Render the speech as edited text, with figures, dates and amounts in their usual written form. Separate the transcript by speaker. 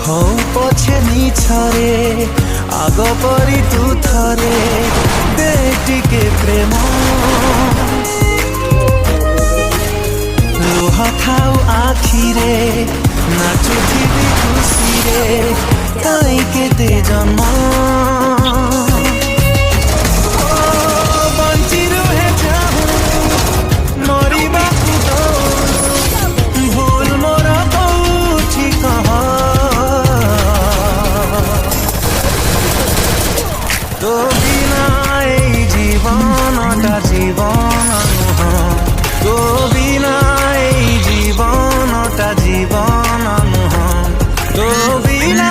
Speaker 1: ହଉ ପଛେ ମିଛରେ ଆଗ ପରି ତୁ ଥରେ ଦେ ଟିକେ ପ୍ରେମ ଲୁହ ଥାଉ ଆଖିରେ ନାଚୁଥିବି ଖୁସିରେ କାଇଁ କେତେ ଜନ୍ମ ବଞ୍ଚି ରୁହେ ଚାହୁଁ ମରିବାକୁ ଦଉଁ ଭୁଲ ମୋର କୋଉଠି କହ তো বিনা এই জীবনটা জীবন নুহ তো বিনা এই জীবনটা জীবন নুহ তো বিনা